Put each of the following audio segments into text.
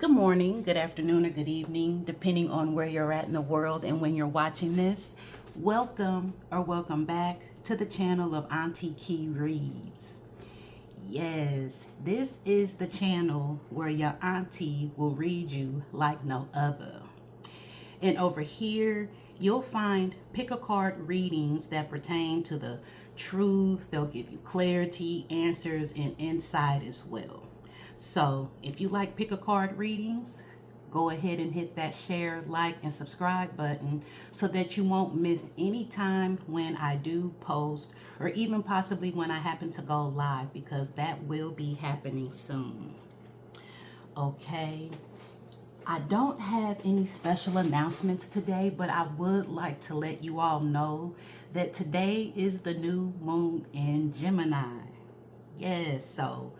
Good morning, good afternoon, or good evening, depending on where you're at in the world and when you're watching this. Welcome or welcome back to the channel of AuntieKi Reads. Yes, this is the channel where your auntie will read you like no other. And over here, you'll find pick a card readings that pertain to the truth. They'll give you clarity, answers, and insight as well. So if you like pick a card readings, go ahead and hit that share, like, and subscribe button so that you won't miss any time when I do post or even possibly when I happen to go live, because that will be happening soon. Okay. I don't have any special announcements today, but I would like to let you all know that today is the new moon in Gemini. Yes, so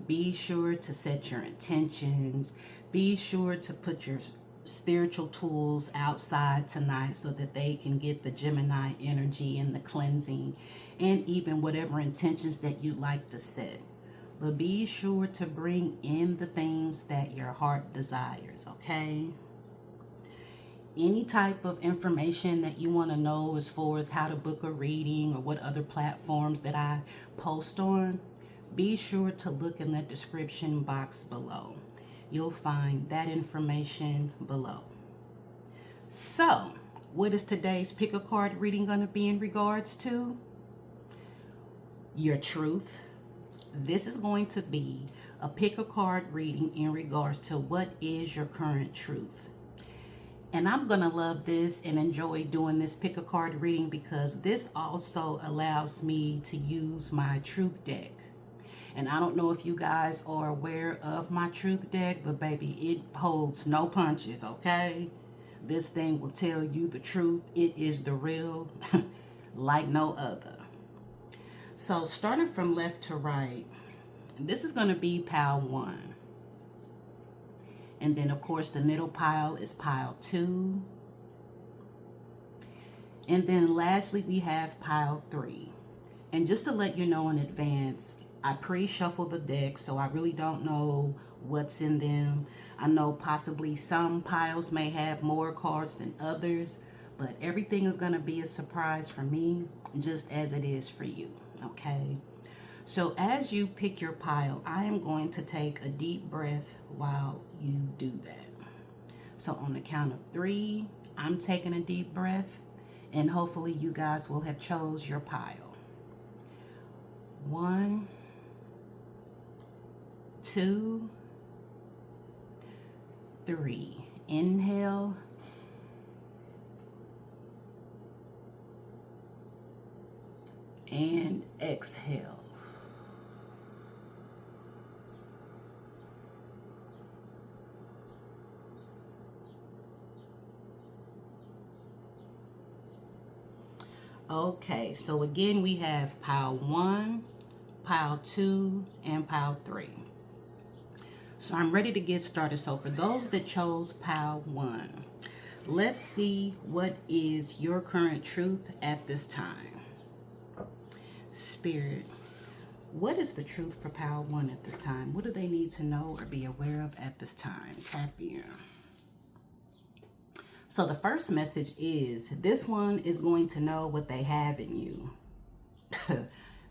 be sure to set your intentions. Be sure to put your spiritual tools outside tonight so that they can get the Gemini energy and the cleansing and even whatever intentions that you like to set. But be sure to bring in the things that your heart desires, okay? Any type of information that you want to know as far as how to book a reading or what other platforms that I post on, be sure to look in the description box below. You'll find that information below. So, what is today's pick a card reading going to be in regards to? Your truth. This is going to be a pick a card reading in regards to what is your current truth. And I'm going to love this and enjoy doing this pick a card reading because this also allows me to use my truth deck. And I don't know if you guys are aware of my truth deck, but baby, it holds no punches, okay? This thing will tell you the truth. It is the real like no other. So starting from left to right, this is going to be pile 1. And then, of course, the middle pile is pile 2. And then lastly, we have pile 3. And just to let you know in advance, I pre-shuffle the deck, so I really don't know what's in them. I know possibly some piles may have more cards than others, but everything is going to be a surprise for me, just as it is for you, okay? So as you pick your pile, I am going to take a deep breath while you do that. So on the count of 3, I'm taking a deep breath, and hopefully you guys will have chose your pile. 1, 2, 3. Inhale. And exhale. Okay, so again, we have pile 1, pile 2, and pile 3. So I'm ready to get started. So for those that chose pile 1, let's see what is your current truth at this time. Spirit, what is the truth for pile 1 at this time? What do they need to know or be aware of at this time? Tap in. So the first message is, this one is going to know what they have in you.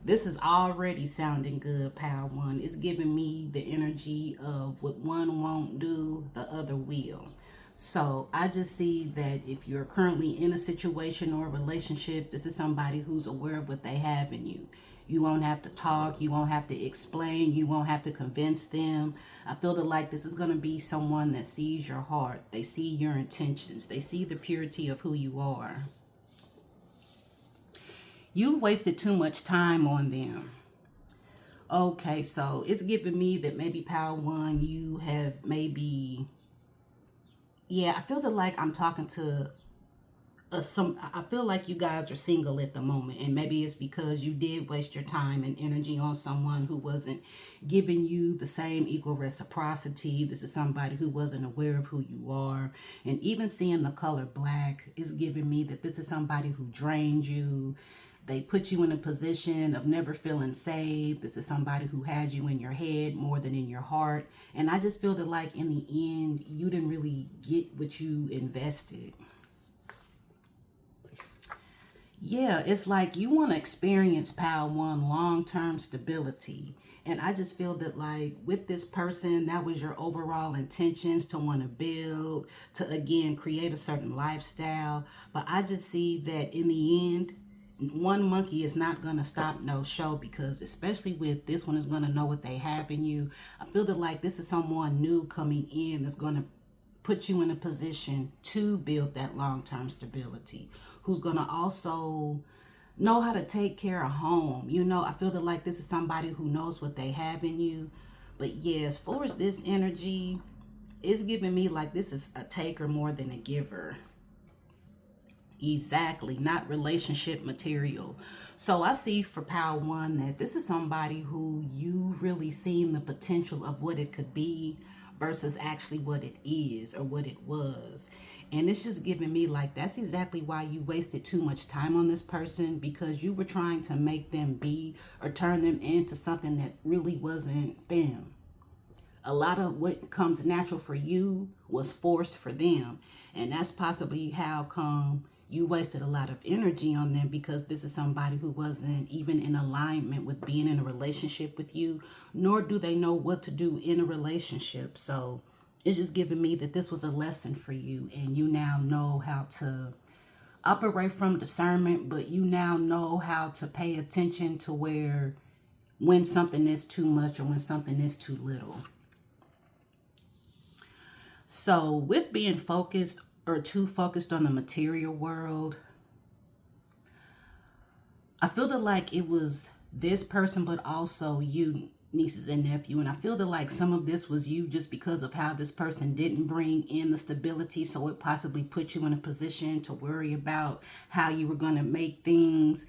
This is already sounding good, pile 1. It's giving me the energy of what one won't do, the other will. So I just see that if you're currently in a situation or a relationship, this is somebody who's aware of what they have in you. You won't have to talk. You won't have to explain. You won't have to convince them. I feel that like this is going to be someone that sees your heart. They see your intentions. They see the purity of who you are. You've wasted too much time on them. Okay, so it's giving me that maybe pile 1, you have maybe, yeah, I feel that like I'm talking to I feel like you guys are single at the moment, and maybe it's because you did waste your time and energy on someone who wasn't giving you the same equal reciprocity. This is somebody who wasn't aware of who you are, and even seeing the color black is giving me that this is somebody who drained you. They put you in a position of never feeling safe. This is somebody who had you in your head more than in your heart. And I just feel that like in the end, you didn't really get what you invested. Yeah, it's like you want to experience pile one, long-term stability. And I just feel that like with this person, that was your overall intentions to want to build, to again create a certain lifestyle. But I just see that in the end, one monkey is not going to stop no show, because especially with this one is going to know what they have in you. I feel that like this is someone new coming in that's going to put you in a position to build that long-term stability, who's going to also know how to take care of home. You know, I feel that like this is somebody who knows what they have in you. But yeah, as far as this energy, it's giving me like this is a taker more than a giver. Exactly, not relationship material. So I see for pile one that this is somebody who you really seen the potential of what it could be versus actually what it is or what it was. And it's just giving me like that's exactly why you wasted too much time on this person, because you were trying to make them be or turn them into something that really wasn't them. A lot of what comes natural for you was forced for them. And that's possibly how come you wasted a lot of energy on them, because this is somebody who wasn't even in alignment with being in a relationship with you, nor do they know what to do in a relationship. So it's just giving me that this was a lesson for you, and you now know how to operate from discernment, but you now know how to pay attention to where when something is too much or when something is too little. So with being focused or too focused on the material world, I feel that like it was this person, but also you, nieces and nephew. And I feel that like some of this was you just because of how this person didn't bring in the stability. So it possibly put you in a position to worry about how you were going to make things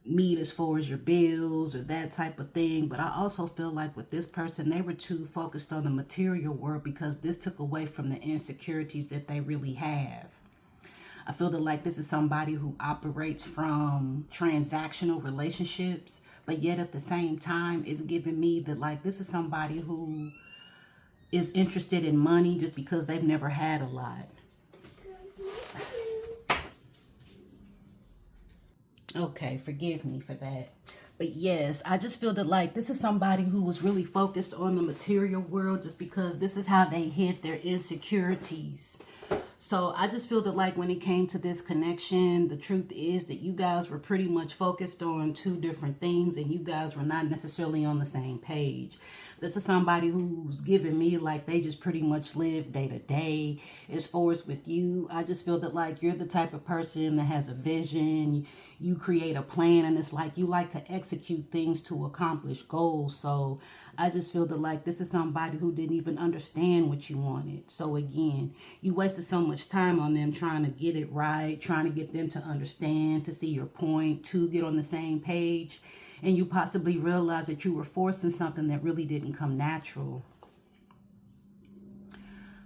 meet as far as your bills or that type of thing. But I also feel like with this person, they were too focused on the material world, because this took away from the insecurities that they really have. I feel that like this is somebody who operates from transactional relationships, but yet at the same time it's giving me that like this is somebody who is interested in money just because they've never had a lot. Okay, forgive me for that. But yes, I just feel that like this is somebody who was really focused on the material world just because this is how they hid their insecurities. So I just feel that like when it came to this connection, the truth is that you guys were pretty much focused on two different things, and you guys were not necessarily on the same page. This is somebody who's giving me like they just pretty much live day to day. As far as with you, I just feel that like you're the type of person that has a vision. You create a plan, and it's like you like to execute things to accomplish goals. So I just feel that like this is somebody who didn't even understand what you wanted. So again, you wasted so much time on them trying to get it right, trying to get them to understand, to see your point, to get on the same page. And you possibly realize that you were forcing something that really didn't come natural.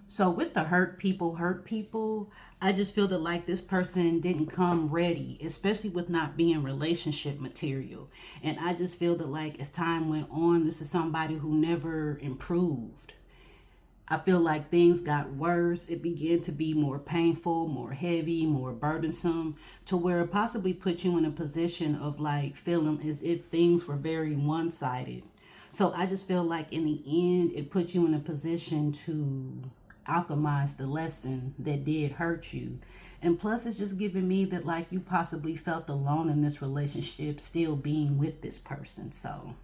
So with the hurt people, I just feel that like this person didn't come ready, especially with not being relationship material. And I just feel that like as time went on, this is somebody who never improved. I feel like things got worse. It began to be more painful, more heavy, more burdensome, to where it possibly put you in a position of like feeling as if things were very one-sided. So I just feel like in the end, it put you in a position to alchemize the lesson that did hurt you. And plus it's just giving me that like you possibly felt alone in this relationship, still being with this person. So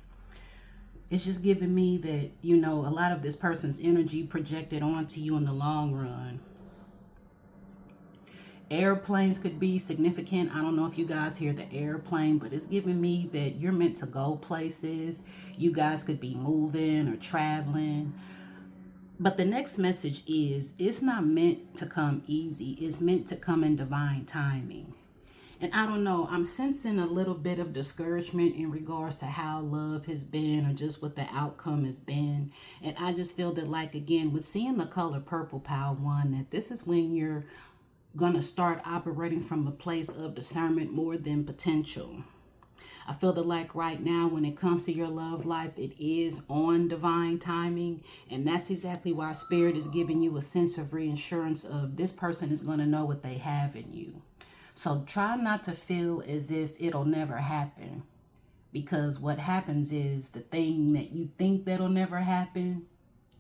it's just giving me that, you know, a lot of this person's energy projected onto you in the long run. Airplanes could be significant. I don't know if you guys hear the airplane, but it's giving me that you're meant to go places. You guys could be moving or traveling. But the next message is it's not meant to come easy. It's meant to come in divine timing. And I don't know, I'm sensing a little bit of discouragement in regards to how love has been or just what the outcome has been. And I just feel that like, again, with seeing the color purple, pile one, that this is when you're gonna start operating from a place of discernment more than potential. I feel that like right now when it comes to your love life, it is on divine timing. And that's exactly why Spirit is giving you a sense of reassurance of this person is going to know what they have in you. So try not to feel as if it'll never happen. Because what happens is the thing that you think that'll never happen,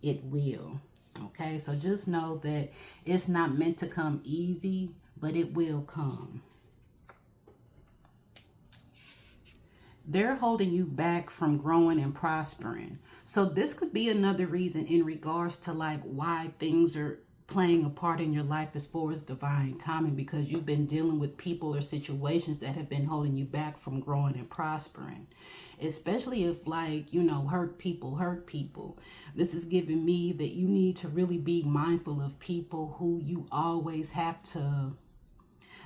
it will. Okay, so just know that it's not meant to come easy, but it will come. They're holding you back from growing and prospering. So this could be another reason in regards to like why things are playing a part in your life as far as divine timing, because you've been dealing with people or situations that have been holding you back from growing and prospering. Especially if like, you know, hurt people. This is giving me that you need to really be mindful of people who you always have to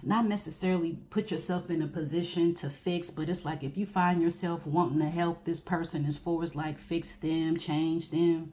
not necessarily put yourself in a position to fix, but it's like if you find yourself wanting to help this person as far as like fix them, change them,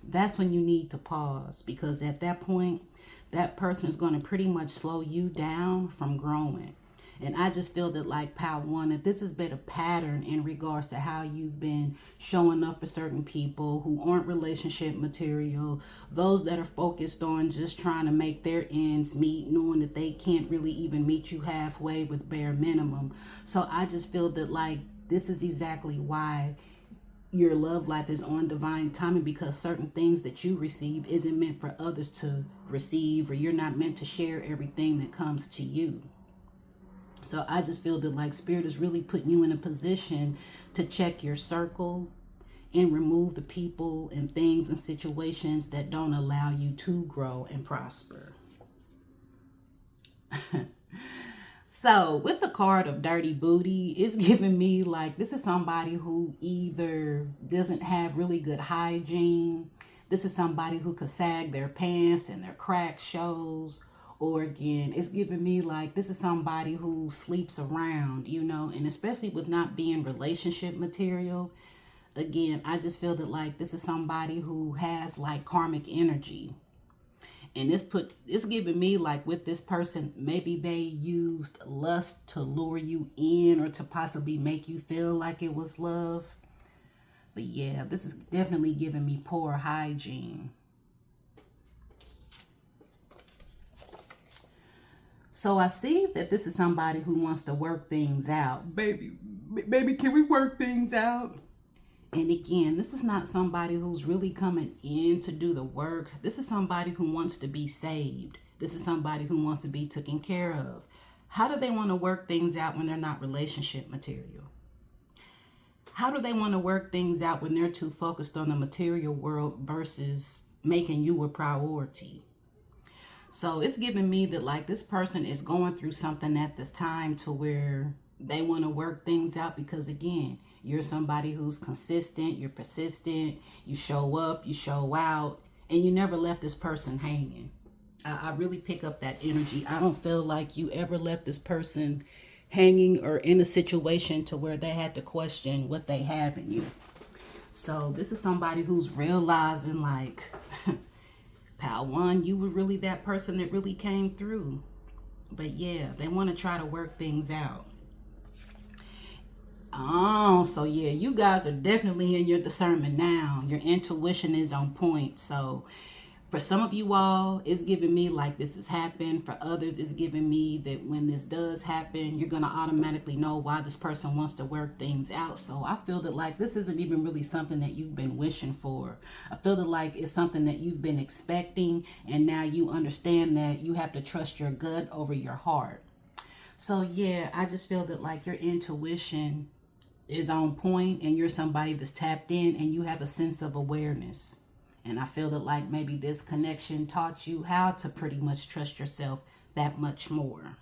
that's when you need to pause, because at that point, that person is going to pretty much slow you down from growing. And I just feel that like Power One, that this has been a pattern in regards to how you've been showing up for certain people who aren't relationship material, those that are focused on just trying to make their ends meet, knowing that they can't really even meet you halfway with bare minimum. So I just feel that like this is exactly why your love life is on divine timing, because certain things that you receive isn't meant for others to receive, or you're not meant to share everything that comes to you. So I just feel that like Spirit is really putting you in a position to check your circle and remove the people and things and situations that don't allow you to grow and prosper. So with the card of dirty booty, it's giving me like this is somebody who either doesn't have really good hygiene. This is somebody who could sag their pants and their crack shows. Or again, it's giving me like this is somebody who sleeps around, you know, and especially with not being relationship material. Again, I just feel that like this is somebody who has like karmic energy. And it's giving me like with this person, maybe they used lust to lure you in or to possibly make you feel like it was love. But yeah, this is definitely giving me poor hygiene. So I see that this is somebody who wants to work things out. Baby, can we work things out? And again, this is not somebody who's really coming in to do the work. This is somebody who wants to be saved. This is somebody who wants to be taken care of. How do they want to work things out when they're not relationship material? How do they want to work things out when they're too focused on the material world versus making you a priority? So it's giving me that like this person is going through something at this time to where they want to work things out, because again, you're somebody who's consistent, you're persistent, you show up, you show out, and you never left this person hanging. I really pick up that energy. I don't feel like you ever left this person hanging or in a situation to where they had to question what they have in you. So this is somebody who's realizing like, Power One, you were really that person that really came through. But yeah, they want to try to work things out. Oh, so yeah, you guys are definitely in your discernment now. Your intuition is on point. So for some of you all, it's giving me like this has happened. For others, it's giving me that when this does happen, you're going to automatically know why this person wants to work things out. So I feel that like this isn't even really something that you've been wishing for. I feel that like it's something that you've been expecting, and now you understand that you have to trust your gut over your heart. So yeah, I just feel that like your intuition is on point, and you're somebody that's tapped in, and you have a sense of awareness. And I feel that like maybe this connection taught you how to pretty much trust yourself that much more.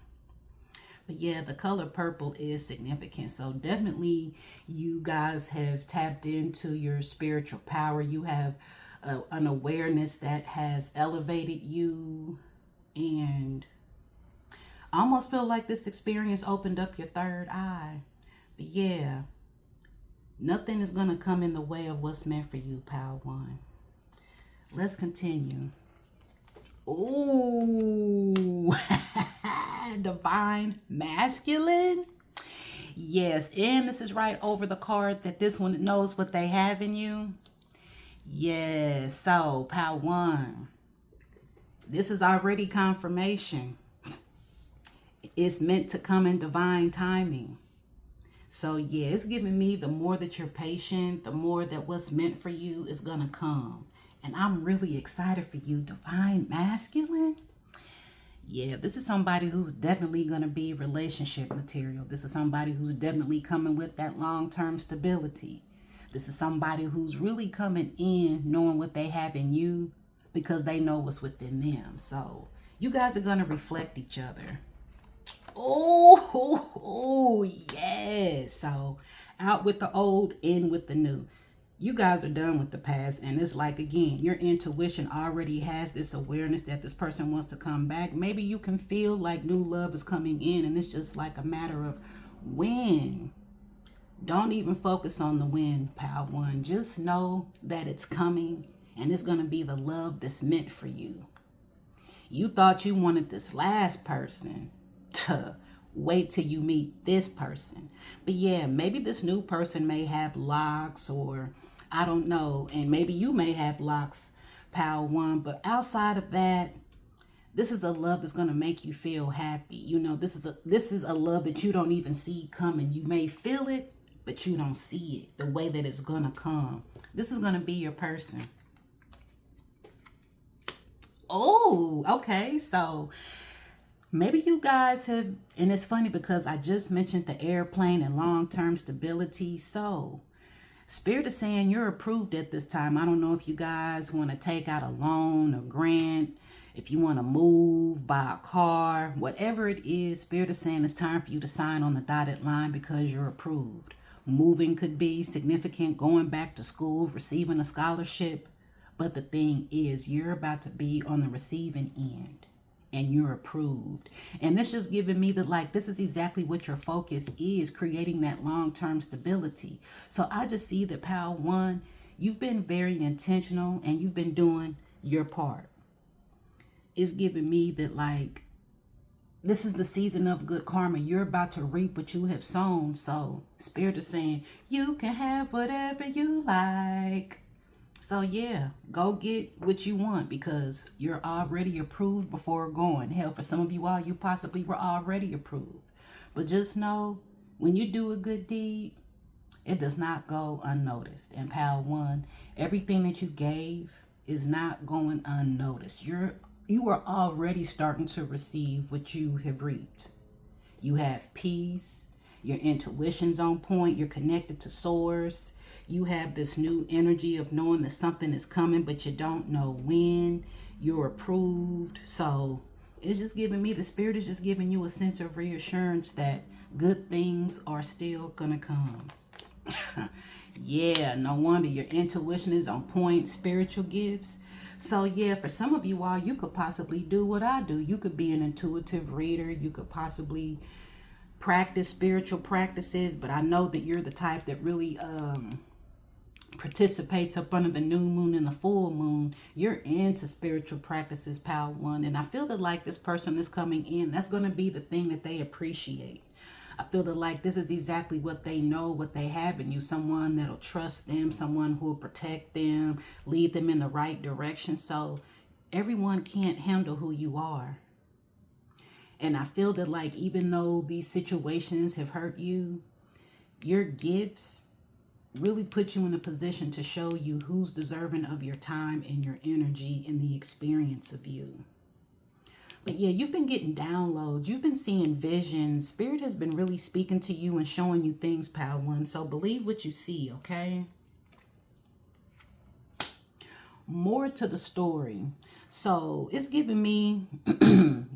But yeah, the color purple is significant. So definitely you guys have tapped into your spiritual power. You have an awareness that has elevated you. And I almost feel like this experience opened up your third eye. But yeah, nothing is going to come in the way of what's meant for you, Power One. Let's continue. Ooh. Divine masculine. Yes, and this is right over the card that this one knows what they have in you. Yes, so pile one. This is already confirmation. It's meant to come in divine timing. So yeah, it's giving me the more that you're patient, the more that what's meant for you is going to come. And I'm really excited for you, divine masculine. Yeah, this is somebody who's definitely going to be relationship material. This is somebody who's definitely coming with that long-term stability. This is somebody who's really coming in knowing what they have in you because they know what's within them. So you guys are going to reflect each other. Oh, yes. So out with the old, in with the new. You guys are done with the past, and it's like, again, your intuition already has this awareness that this person wants to come back. Maybe you can feel like new love is coming in, and it's just like a matter of when. Don't even focus on the when, pile one. Just know that it's coming, and it's going to be the love that's meant for you. You thought you wanted this last person to wait till you meet this person. But yeah, maybe this new person may have locks, or I don't know, and maybe you may have locks, pile one. But outside of that, this is a love that's going to make you feel happy. You know, this is a love that you don't even see coming. You may feel it, but you don't see it the way that it's going to come. This is going to be your person. Oh, okay. So maybe you guys have, and it's funny because I just mentioned the airplane and long-term stability. So Spirit is saying you're approved at this time. I don't know if you guys want to take out a loan, a grant, if you want to move, buy a car, whatever it is. Spirit is saying it's time for you to sign on the dotted line because you're approved. Moving could be significant, going back to school, receiving a scholarship. But the thing is, you're about to be on the receiving end. And you're approved. And this just giving me the like, this is exactly what your focus is, creating that long-term stability. So I just see that pile one, you've been very intentional and you've been doing your part. It's giving me that like, this is the season of good karma. You're about to reap what you have sown. So Spirit is saying, you can have whatever you like. So yeah, go get what you want because you're already approved before going. Hell, for some of you all, you possibly were already approved. But just know, when you do a good deed, it does not go unnoticed. And pile one, everything that you gave is not going unnoticed. You are already starting to receive what you have reaped. You have peace. Your intuition's on point. You're connected to source. You have this new energy of knowing that something is coming, but you don't know when. You're approved. So it's just giving me, the Spirit is just giving you a sense of reassurance that good things are still going to come. Yeah, no wonder your intuition is on point. Spiritual gifts. So yeah, for some of you all, you could possibly do what I do. You could be an intuitive reader. You could possibly practice spiritual practices, but I know that you're the type that really participates up under the new moon and the full moon. You're into spiritual practices, pile one, and I feel that like this person is coming in, that's going to be the thing that they appreciate. I feel that like this is exactly what they know, what they have in you. Someone that'll trust them, someone who will protect them, lead them in the right direction. So everyone can't handle who you are. And I feel that like, even though these situations have hurt you, your gifts really put you in a position to show you who's deserving of your time and your energy and the experience of you. But yeah, you've been getting downloads. You've been seeing visions. Spirit has been really speaking to you and showing you things, pile one. So believe what you see, okay? More to the story. So it's giving me,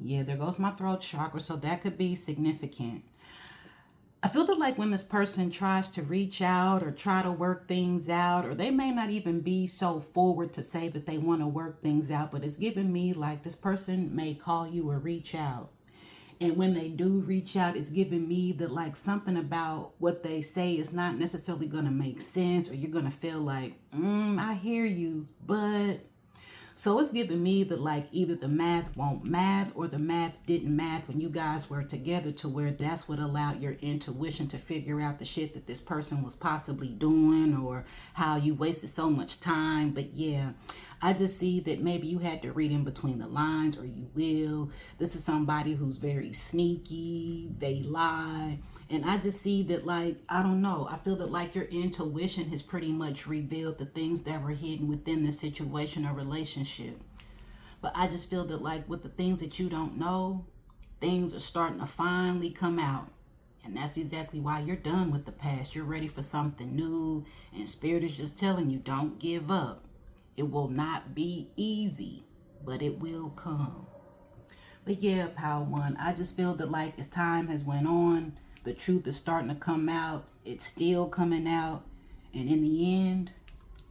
yeah, there goes my throat chakra. So that could be significant. I feel that like when this person tries to reach out or try to work things out, or they may not even be so forward to say that they want to work things out, but it's giving me like this person may call you or reach out. And when they do reach out, it's giving me that like something about what they say is not necessarily going to make sense, or you're going to feel like, I hear you, but... So it's giving me that like either the math won't math or the math didn't math when you guys were together, to where that's what allowed your intuition to figure out the shit that this person was possibly doing, or how you wasted so much time. But yeah, I just see that maybe you had to read in between the lines, or you will. This is somebody who's very sneaky, they lie. And I just see that, like, I don't know, I feel that like your intuition has pretty much revealed the things that were hidden within the situation or relationship. But I just feel that like with the things that you don't know, things are starting to finally come out. And that's exactly why you're done with the past. You're ready for something new. And Spirit is just telling you, don't give up. It will not be easy, but it will come. But yeah, Power One, I just feel that like as time has went on, the truth is starting to come out. It's still coming out. And in the end,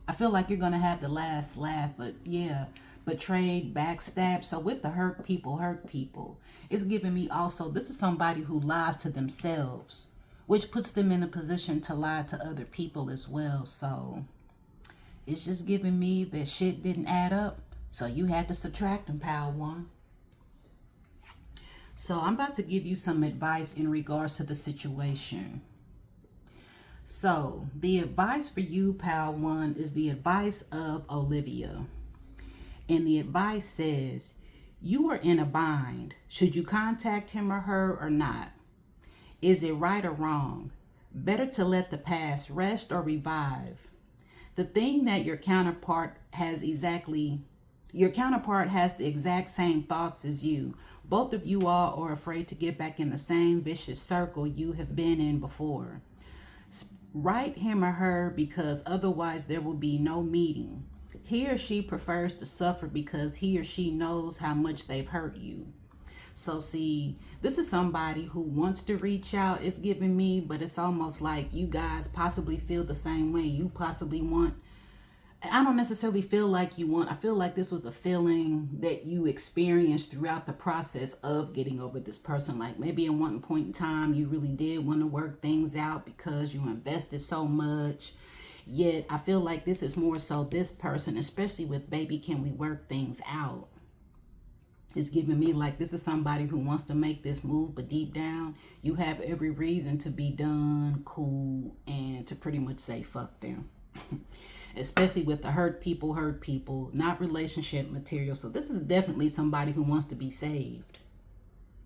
I feel like you're going to have the last laugh. But yeah, betrayed, backstabbed. So with the hurt people, it's giving me also, this is somebody who lies to themselves, which puts them in a position to lie to other people as well. So it's just giving me that shit didn't add up. So you had to subtract them, Power One. So I'm about to give you some advice in regards to the situation. So the advice for you, Power One, is the advice of Olivia. And the advice says, you are in a bind. Should you contact him or her or not? Is it right or wrong? Better to let the past rest or revive? The thing that your counterpart has the exact same thoughts as you. Both of you all are afraid to get back in the same vicious circle you have been in before. Write him or her, because otherwise there will be no meeting. He or she prefers to suffer because he or she knows how much they've hurt you. So see, this is somebody who wants to reach out, it's giving me, but it's almost like you guys possibly feel the same way. You possibly want, I don't necessarily feel like you want, I feel like this was a feeling that you experienced throughout the process of getting over this person. Like maybe at one point in time, you really did want to work things out because you invested so much. Yet I feel like this is more so this person, especially with baby, can we work things out? It's giving me like this is somebody who wants to make this move, but deep down, you have every reason to be done, cool, and to pretty much say fuck them. Especially with the hurt people, not relationship material. So this is definitely somebody who wants to be saved.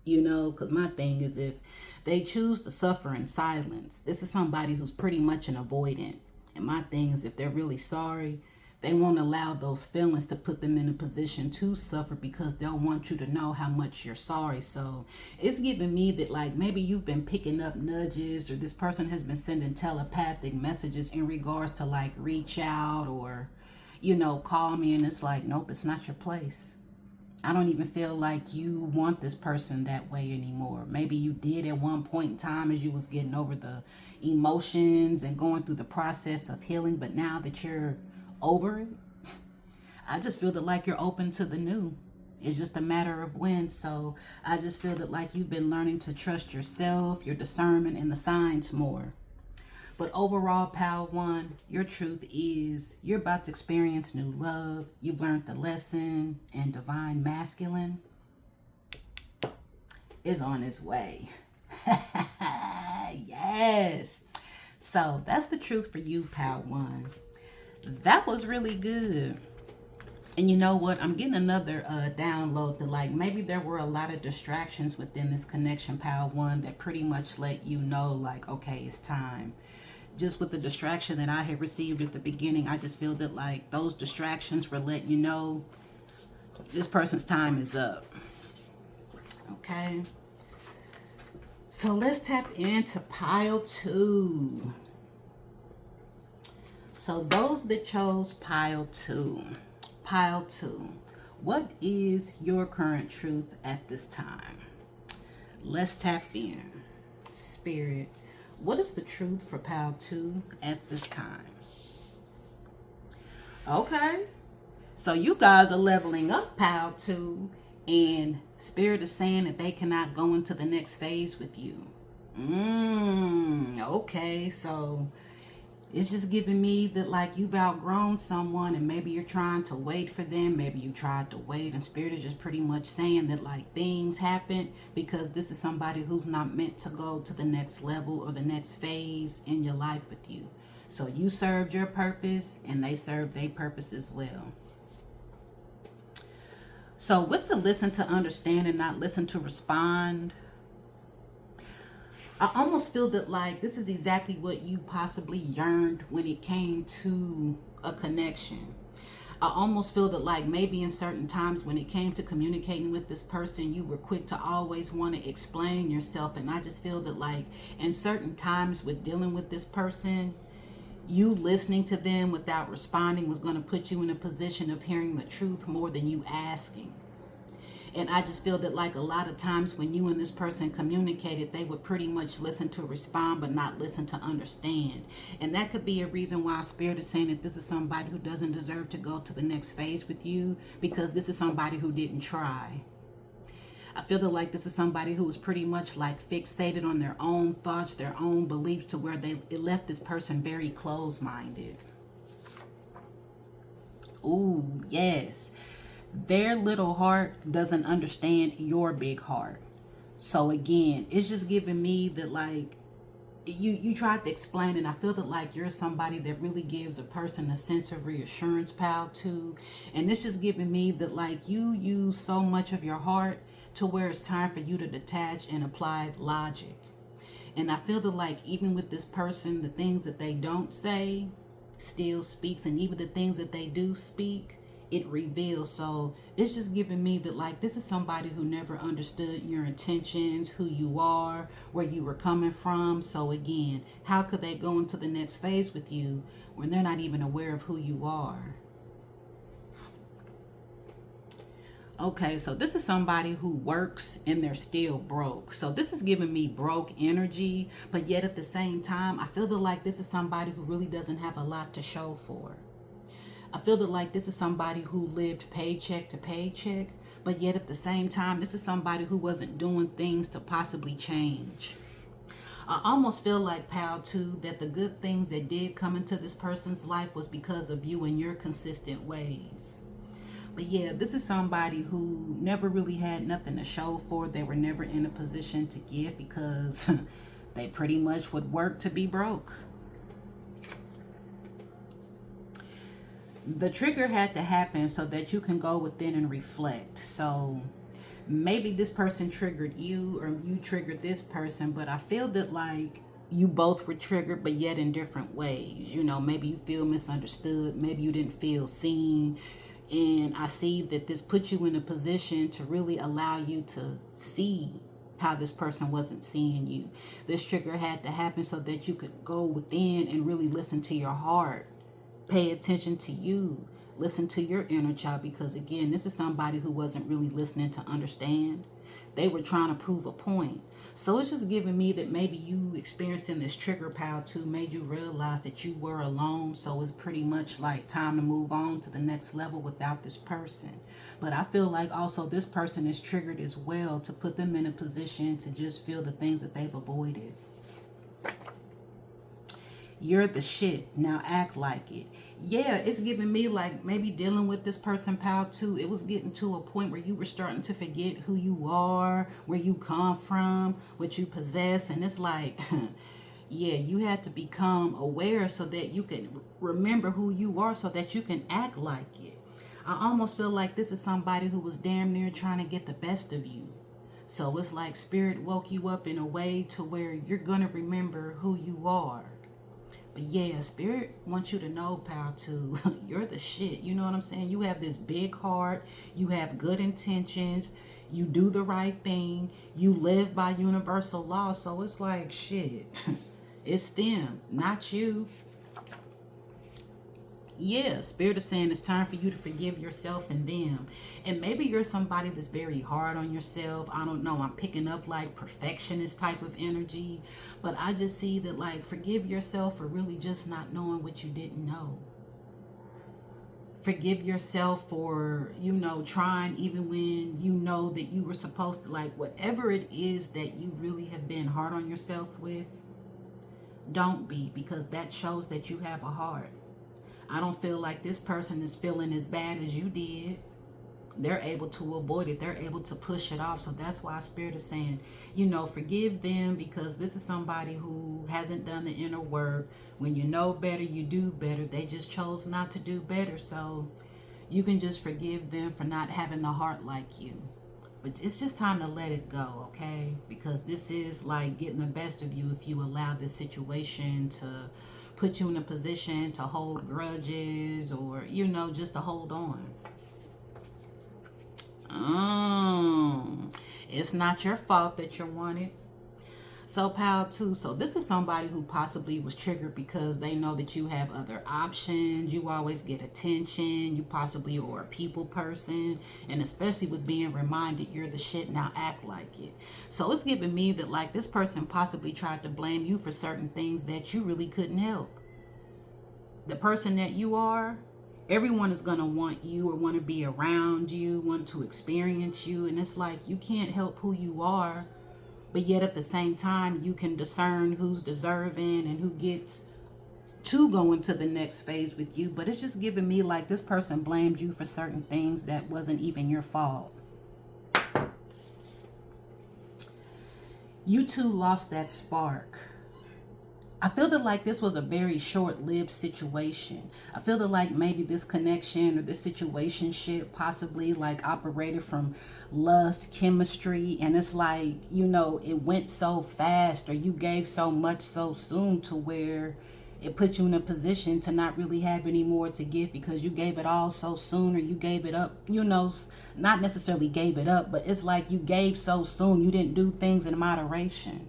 You know, because my thing is, if they choose to suffer in silence, this is somebody who's pretty much an avoidant. And my thing is, if they're really sorry, they won't allow those feelings to put them in a position to suffer, because they'll want you to know how much you're sorry. So it's giving me that like maybe you've been picking up nudges, or this person has been sending telepathic messages in regards to like reach out or, you know, call me. And it's like, nope, it's not your place. I don't even feel like you want this person that way anymore. Maybe you did at one point in time as you was getting over the emotions and going through the process of healing. But now that you're over it, I just feel that like you're open to the new. It's just a matter of when. So I just feel that like you've been learning to trust yourself, your discernment, and the signs more. But overall, Power One, your truth is you're about to experience new love. You've learned the lesson, and divine masculine is on its way. Yes. So that's the truth for you, Power One. That was really good. And you know what? I'm getting another download that like maybe there were a lot of distractions within this connection, Power One, that pretty much let you know like, okay, it's time. Just with the distraction that I had received at the beginning, I just feel that like those distractions were letting you know this person's time is up. Okay. So let's tap into pile 2. So those that chose pile 2, what is your current truth at this time? Let's tap in. Spirit, what is the truth for pile 2 at this time? Okay. So you guys are leveling up pile 2, and Spirit is saying that they cannot go into the next phase with you. Okay. So It's just giving me that like you've outgrown someone and maybe you're trying to wait for them. Maybe you tried to wait, and Spirit is just pretty much saying that like things happen because this is somebody who's not meant to go to the next level or the next phase in your life with you. So you served your purpose and they served their purpose as well. So with the listen to understand and not listen to respond, I almost feel that like this is exactly what you possibly yearned when it came to a connection. I almost feel that like maybe in certain times when it came to communicating with this person, you were quick to always want to explain yourself. And I just feel that like in certain times with dealing with this person, you listening to them without responding was going to put you in a position of hearing the truth more than you asking. And I just feel that like a lot of times when you and this person communicated, they would pretty much listen to respond, but not listen to understand. And that could be a reason why Spirit is saying that this is somebody who doesn't deserve to go to the next phase with you, because this is somebody who didn't try. I feel that like this is somebody who was pretty much like fixated on their own thoughts, their own beliefs, to where it left this person very closed-minded. Ooh, yes. Their little heart doesn't understand your big heart. So again, it's just giving me that like you tried to explain, and I feel that like you're somebody that really gives a person a sense of reassurance, pal, too. And it's just giving me that like you use so much of your heart to where it's time for you to detach and apply logic. And I feel that like even with this person, the things that they don't say still speaks, and even the things that they do speak, it reveals. So it's just giving me that like this is somebody who never understood your intentions, who you are, where you were coming from. So again, how could they go into the next phase with you when they're not even aware of who you are? Okay, so this is somebody who works and they're still broke. So this is giving me broke energy, but yet at the same time, I feel that like this is somebody who really doesn't have a lot to show for. I feel that like this is somebody who lived paycheck to paycheck, but yet at the same time, this is somebody who wasn't doing things to possibly change. I almost feel like, pal, too, that the good things that did come into this person's life was because of you and your consistent ways. But yeah, this is somebody who never really had nothing to show for. They were never in a position to give because they pretty much would work to be broke. The trigger had to happen so that you can go within and reflect. So maybe this person triggered you or you triggered this person, but I feel that like you both were triggered, but yet in different ways. You know, maybe you feel misunderstood. Maybe you didn't feel seen. And I see that this put you in a position to really allow you to see how this person wasn't seeing you. This trigger had to happen so that you could go within and really listen to your heart. Pay attention to you. Listen to your inner child, because again, this is somebody who wasn't really listening to understand. They were trying to prove a point. So it's just giving me that maybe you experiencing this trigger, pal, too, made you realize that you were alone. So it's pretty much like time to move on to the next level without this person. But I feel like also this person is triggered as well, to put them in a position to just feel the things that they've avoided. You're the shit. Now act like it. Yeah, it's giving me like maybe dealing with this person, pal, too. It was getting to a point where you were starting to forget who you are, where you come from, what you possess. And it's like, yeah, you had to become aware so that you can remember who you are, so that you can act like it. I almost feel like this is somebody who was damn near trying to get the best of you. So it's like Spirit woke you up in a way to where you're going to remember who you are. But yeah, Spirit wants you to know, pal, too, you're the shit. You know what I'm saying? You have this big heart. You have good intentions. You do the right thing. You live by universal law. So it's like, shit, it's them, not you. Yeah, Spirit is saying it's time for you to forgive yourself and them. And maybe you're somebody that's very hard on yourself. I don't know. I'm picking up like perfectionist type of energy. But I just see that like forgive yourself for really just not knowing what you didn't know. Forgive yourself for, you know, trying even when you know that you were supposed to, like whatever it is that you really have been hard on yourself with. Don't be, because that shows that you have a heart. I don't feel like this person is feeling as bad as you did. They're able to avoid it. They're able to push it off. So that's why Spirit is saying, forgive them, because this is somebody who hasn't done the inner work. When you know better, you do better. They just chose not to do better. So you can just forgive them for not having the heart like you. But it's just time to let it go, okay? Because this is like getting the best of you if you allow this situation to put you in a position to hold grudges or, just to hold on. It's not your fault that you're wanted. So pile 2. So this is somebody who possibly was triggered because they know that you have other options. You always get attention. You possibly are a people person. And especially with being reminded you're the shit, now act like it. So it's giving me that like this person possibly tried to blame you for certain things that you really couldn't help. The person that you are, everyone is going to want you or want to be around you, want to experience you. And it's like you can't help who you are. But yet at the same time, you can discern who's deserving and who gets to go into the next phase with you. But it's just giving me like this person blamed you for certain things that wasn't even your fault. You two lost that spark. I feel that like this was a very short-lived situation. I feel that like maybe this connection or this situationship possibly like operated from lust, chemistry, and it's like, it went so fast or you gave so much so soon to where it put you in a position to not really have any more to give because you gave it all so soon or you gave it up, not necessarily gave it up, but it's like you gave so soon. You didn't do things in moderation.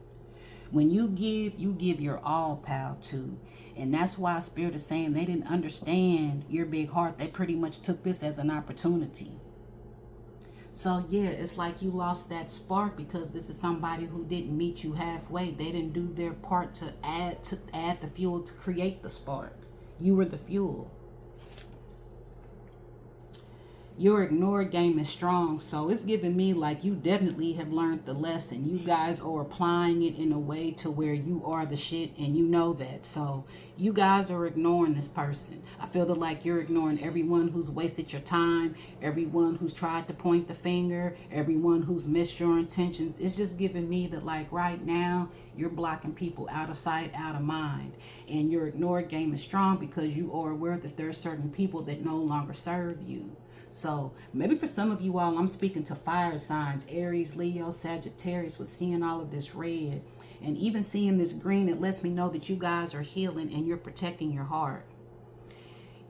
When you give your all, pal, too. And that's why Spirit is saying they didn't understand your big heart. They pretty much took this as an opportunity. So, yeah, it's like you lost that spark because this is somebody who didn't meet you halfway. They didn't do their part to add the fuel to create the spark. You were the fuel. Your ignore game is strong, so it's giving me like you definitely have learned the lesson. You guys are applying it in a way to where you are the shit and you know that. So you guys are ignoring this person. I feel that like you're ignoring everyone who's wasted your time, everyone who's tried to point the finger, everyone who's missed your intentions. It's just giving me that like right now you're blocking people out of sight, out of mind. And your ignore game is strong because you are aware that there are certain people that no longer serve you. So maybe for some of you all, I'm speaking to fire signs, Aries, Leo, Sagittarius, with seeing all of this red and even seeing this green. It lets me know that you guys are healing and you're protecting your heart.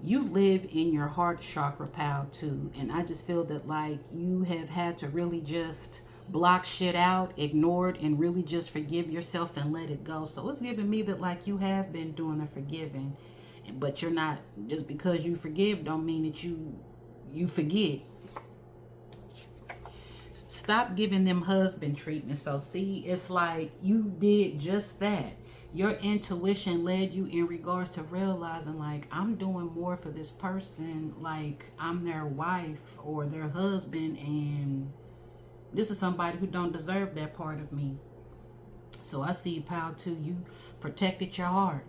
You live in your heart chakra, pal, too. And I just feel that like you have had to really just block shit out, ignored, and really just forgive yourself and let it go. So it's giving me that like you have been doing the forgiving, but you're not, just because you forgive don't mean that you forget. Stop giving them husband treatment. So see, it's like you did just that. Your intuition led you in regards to realizing like I'm doing more for this person, like I'm their wife or their husband, and this is somebody who don't deserve that part of me. So I see, pal, too, you protected your heart.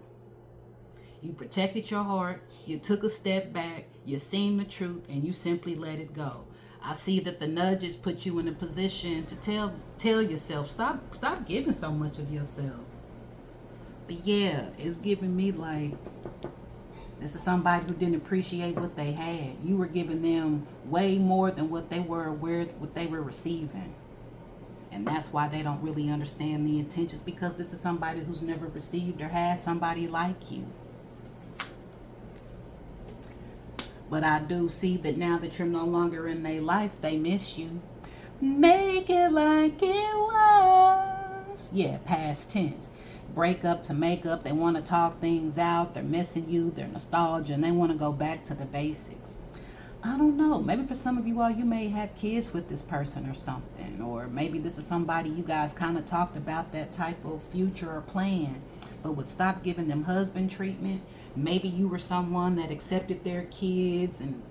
You protected your heart. You took a step back. You seen the truth and you simply let it go. I see that the nudges put you in a position to tell yourself, stop giving so much of yourself. But yeah, it's giving me like this is somebody who didn't appreciate what they had. You were giving them way more than what they were aware what they were receiving. And that's why they don't really understand the intentions, because this is somebody who's never received or had somebody like you. But I do see that now that you're no longer in their life, they miss you. Make it like it was. Yeah, past tense. Break up to make up. They want to talk things out. They're missing you. They're nostalgia. And they want to go back to the basics. I don't know. Maybe for some of you all, you may have kids with this person or something. Or maybe this is somebody you guys kind of talked about that type of future or plan. But would stop giving them husband treatment. Maybe you were someone that accepted their kids and,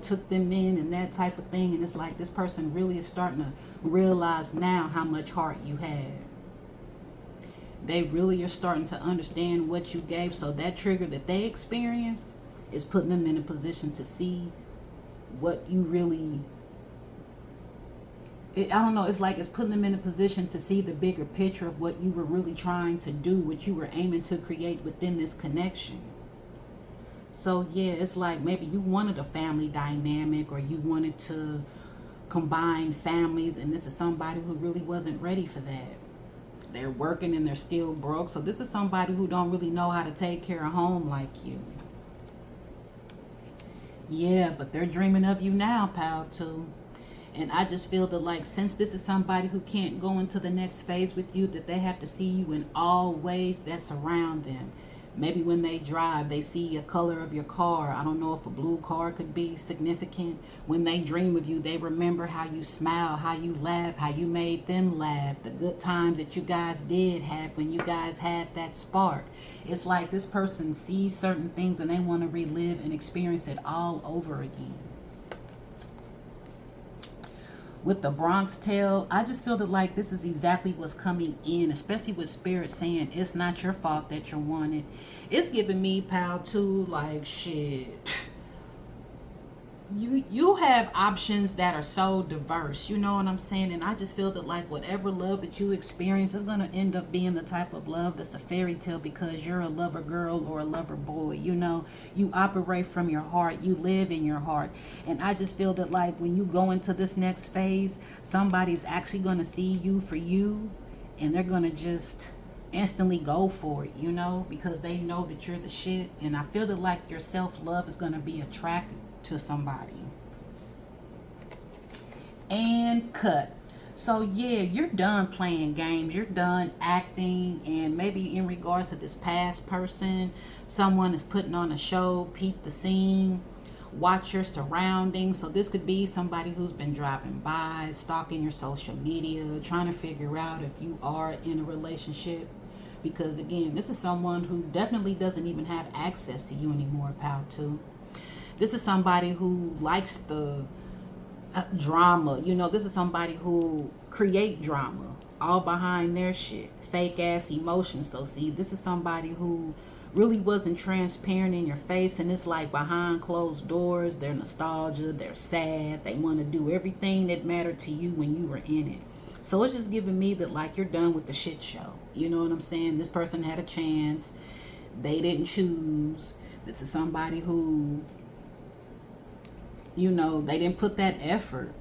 took them in and that type of thing. And it's like this person really is starting to realize now how much heart you had. They really are starting to understand what you gave. So that trigger that they experienced is putting them in a position to see what you really, I don't know, it's like it's putting them in a position to see the bigger picture of what you were really trying to do, what you were aiming to create within this connection. So yeah, it's like maybe you wanted a family dynamic, or you wanted to combine families, and this is somebody who really wasn't ready for that. They're working and they're still broke. So this is somebody who don't really know how to take care of home like you. Yeah, but they're dreaming of you now, pal, too. And I just feel that, like, since this is somebody who can't go into the next phase with you, that they have to see you in all ways that surround them. Maybe when they drive, they see a color of your car. I don't know if a blue car could be significant. When they dream of you, they remember how you smile, how you laugh, how you made them laugh, the good times that you guys did have when you guys had that spark. It's like this person sees certain things and they want to relive and experience it all over again. With the Bronx tale, I just feel that, like, this is exactly what's coming in, especially with Spirit saying it's not your fault that you're wanted. It's giving me, pal, too, like, shit. You have options that are so diverse, you know what I'm saying? And I just feel that, like, whatever love that you experience is going to end up being the type of love that's a fairy tale, because you're a lover girl or a lover boy, you know? You operate from your heart, you live in your heart. And I just feel that, like, when you go into this next phase, somebody's actually going to see you for you, and they're going to just instantly go for it, you know, because they know that you're the shit. And I feel that, like, your self-love is going to be attracted to somebody. And cut. So yeah, you're done playing games, you're done acting. And maybe in regards to this past person, someone is putting on a show. Peep the scene, watch your surroundings. So this could be somebody who's been driving by, stalking your social media, trying to figure out if you are in a relationship. Because again, this is someone who definitely doesn't even have access to you anymore, pal, too. This is somebody who likes the drama. You know, this is somebody who create drama all behind their shit. Fake ass emotions. So see, this is somebody who really wasn't transparent in your face. And it's like behind closed doors, they're nostalgia, they're sad. They want to do everything that mattered to you when you were in it. So it's just giving me that, like, you're done with the shit show. You know what I'm saying? This person had a chance. They didn't choose. This is somebody who, you know, they didn't put that effort.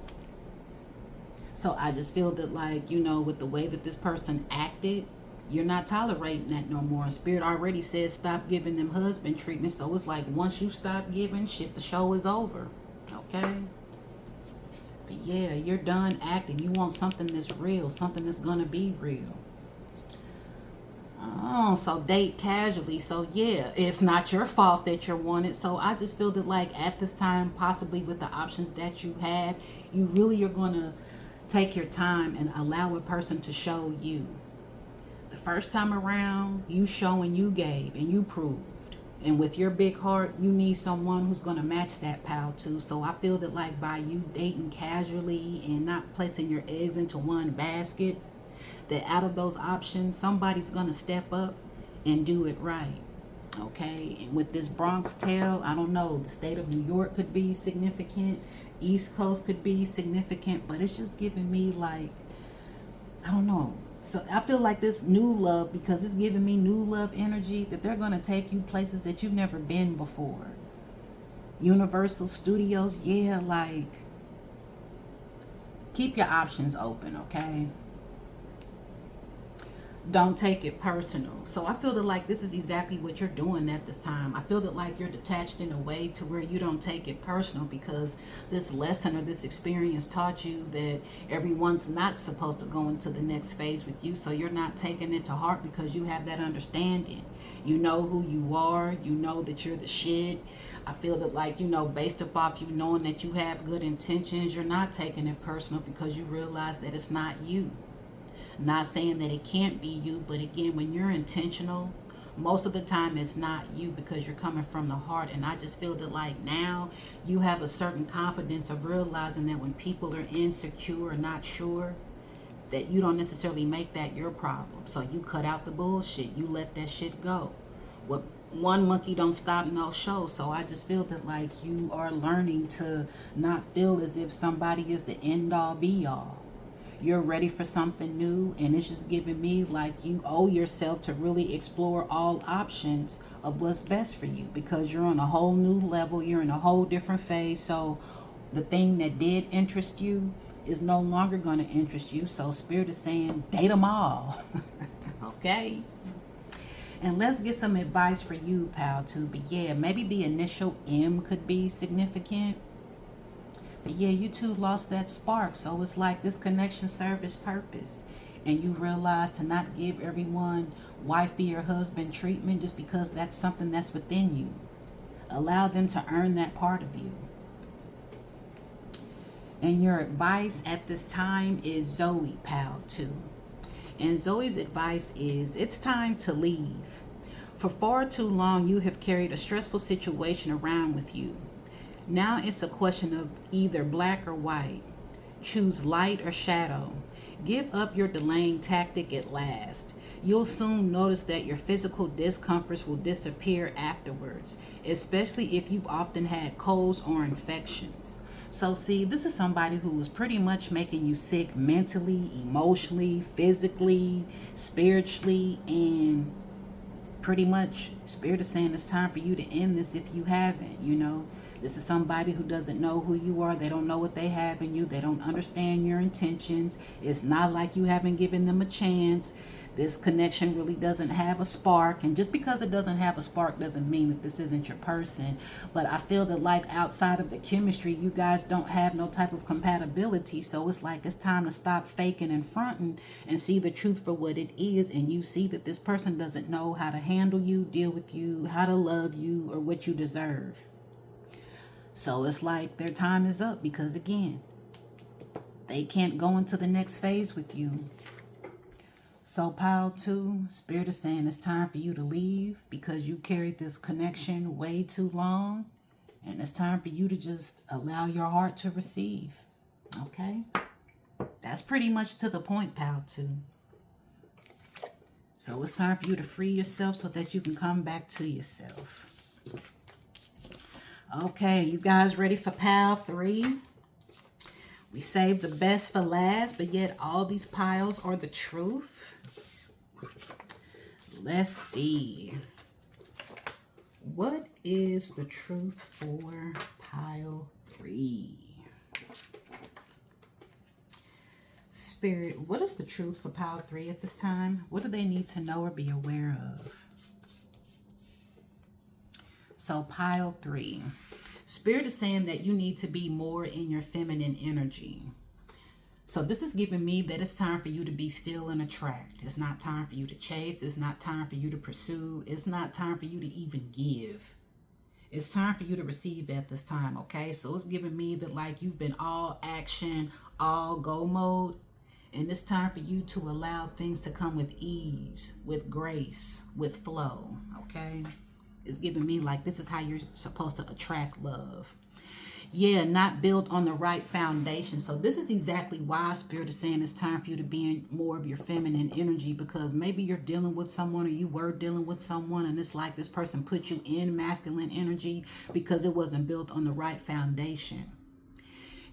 So I just feel that, like, you know, with the way that this person acted, you're not tolerating that no more. And Spirit already said stop giving them husband treatment. So it's like, once you stop giving shit, the show is over. Okay? But yeah, you're done acting. You want something that's real, something that's gonna be real. Oh, so date casually. So yeah, it's not your fault that you're wanted. So I just feel that, like, at this time, possibly with the options that you have, you really are going to take your time and allow a person to show you. The first time around, you show and you gave and you proved. And with your big heart, you need someone who's going to match that, pal, too. So I feel that, like, by you dating casually and not placing your eggs into one basket, that out of those options, somebody's going to step up and do it right. Okay? And with this Bronx tale, I don't know, the state of New York could be significant. East Coast could be significant. But it's just giving me, like, I don't know. So I feel like this new love, because it's giving me new love energy, that they're going to take you places that you've never been before. Universal Studios, yeah, like, keep your options open, okay? Don't take it personal. So I feel that, like, this is exactly what you're doing at this time. I feel that, like, you're detached in a way to where you don't take it personal, because this lesson or this experience taught you that everyone's not supposed to go into the next phase with you. So you're not taking it to heart, because you have that understanding. You know who you are. You know that you're the shit. I feel that, like, you know, based upon you knowing that you have good intentions, you're not taking it personal, because you realize that it's not you. Not saying that it can't be you, but again, when you're intentional, most of the time it's not you, because you're coming from the heart. And I just feel that, like, now you have a certain confidence of realizing that when people are insecure or not sure, that you don't necessarily make that your problem. So you cut out the bullshit. You let that shit go. What one monkey don't stop no show. So I just feel that like you are learning to not feel as if somebody is the end all be all. You're ready for something new, and it's just giving me like you owe yourself to really explore all options of what's best for you, because you're on a whole new level. You're in a whole different phase. So the thing that did interest you is no longer going to interest you. So Spirit is saying date them all. Okay. And let's get some advice for you, pal, too. But yeah, maybe the initial M could be significant. But yeah, you two lost that spark. So it's like this connection served its purpose. And you realize to not give everyone wifey or husband treatment just because that's something that's within you. Allow them to earn that part of you. And your advice at this time is Zoe, pal, too. And Zoe's advice is it's time to leave. For far too long, you have carried a stressful situation around with you. Now it's a question of either black or white. Choose light or shadow. Give up your delaying tactic at last. You'll soon notice that your physical discomforts will disappear afterwards, especially if you've often had colds or infections. So see, this is somebody who was pretty much making you sick mentally, emotionally, physically, spiritually, and pretty much Spirit is saying it's time for you to end this if you haven't, you know. This is somebody who doesn't know who you are. They don't know what they have in you. They don't understand your intentions. It's not like you haven't given them a chance. This connection really doesn't have a spark. And just because it doesn't have a spark doesn't mean that this isn't your person. But I feel that like outside of the chemistry, you guys don't have no type of compatibility. So it's like it's time to stop faking and fronting and see the truth for what it is. And you see that this person doesn't know how to handle you, deal with you, how to love you, or what you deserve. So it's like their time is up because, again, they can't go into the next phase with you. So, pile 2, Spirit is saying it's time for you to leave because you carried this connection way too long. And it's time for you to just allow your heart to receive. Okay? That's pretty much to the point, pile 2. So it's time for you to free yourself so that you can come back to yourself. Okay, you guys ready for pile 3? We saved the best for last, but yet all these piles are the truth. Let's see. What is the truth for pile 3? Spirit, what is the truth for pile 3 at this time? What do they need to know or be aware of? So pile 3. Spirit is saying that you need to be more in your feminine energy. So this is giving me that it's time for you to be still and attract. It's not time for you to chase. It's not time for you to pursue. It's not time for you to even give. It's time for you to receive at this time, okay? So it's giving me that like you've been all action, all go mode. And it's time for you to allow things to come with ease, with grace, with flow, okay? It's giving me like this is how you're supposed to attract love. Yeah, not built on the right foundation. So this is exactly why Spirit is saying it's time for you to be in more of your feminine energy, because maybe you're dealing with someone or you were dealing with someone and it's like this person put you in masculine energy because it wasn't built on the right foundation.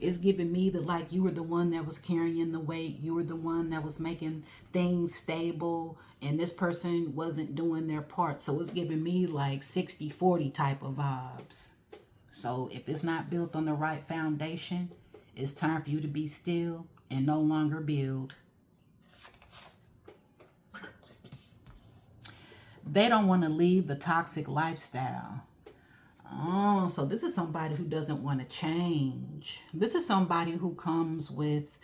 It's giving me that like you were the one that was carrying the weight. You were the one that was making things stable. And this person wasn't doing their part. So it's giving me like 60-40 type of vibes. So if it's not built on the right foundation, it's time for you to be still and no longer build. They don't want to leave the toxic lifestyle. Oh, so this is somebody who doesn't want to change. This is somebody who comes with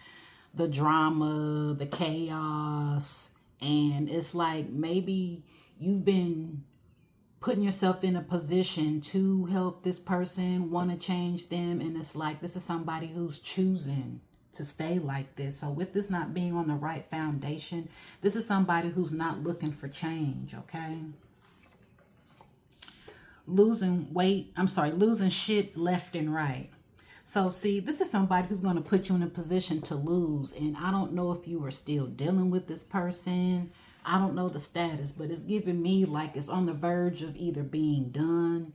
the drama, the chaos, and it's like maybe you've been putting yourself in a position to help this person, want to change them, and it's like this is somebody who's choosing to stay like this. So with this not being on the right foundation, this is somebody who's not looking for change, okay? Losing weight, losing shit left and right. So see, this is somebody who's going to put you in a position to lose. And I don't know if you are still dealing with this person. I don't know the status, but it's giving me like it's on the verge of either being done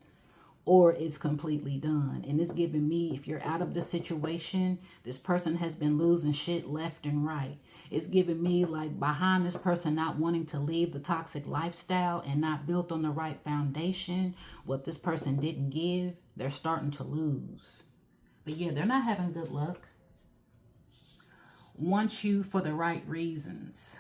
or it's completely done. And it's giving me, if you're out of the situation, this person has been losing shit left and right. It's giving me like behind this person not wanting to leave the toxic lifestyle and not built on the right foundation, what this person didn't give, they're starting to lose. But yeah, they're not having good luck. Want you for the right reasons.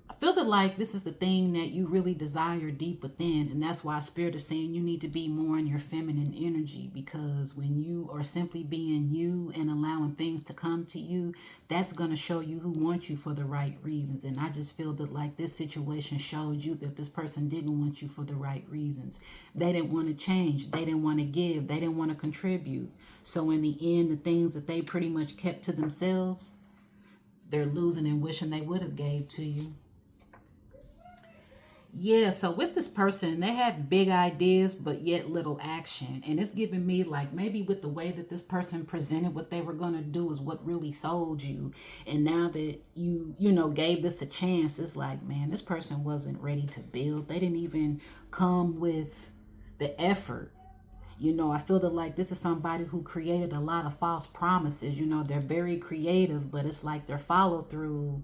I feel that like this is the thing that you really desire deep within, and that's why Spirit is saying you need to be more in your feminine energy, because when you are simply being you and allowing things to come to you, that's going to show you who wants you for the right reasons. And I just feel that like this situation showed you that this person didn't want you for the right reasons. They didn't want to change. They didn't want to give. They didn't want to contribute. So in the end, the things that they pretty much kept to themselves, they're losing and wishing they would have gave to you. Yeah, so with this person, they have big ideas, but yet little action. And it's giving me like maybe with the way that this person presented what they were going to do is what really sold you. And now that you gave this a chance, it's like, man, this person wasn't ready to build. They didn't even come with the effort. I feel that like this is somebody who created a lot of false promises. They're very creative, but it's like their follow through,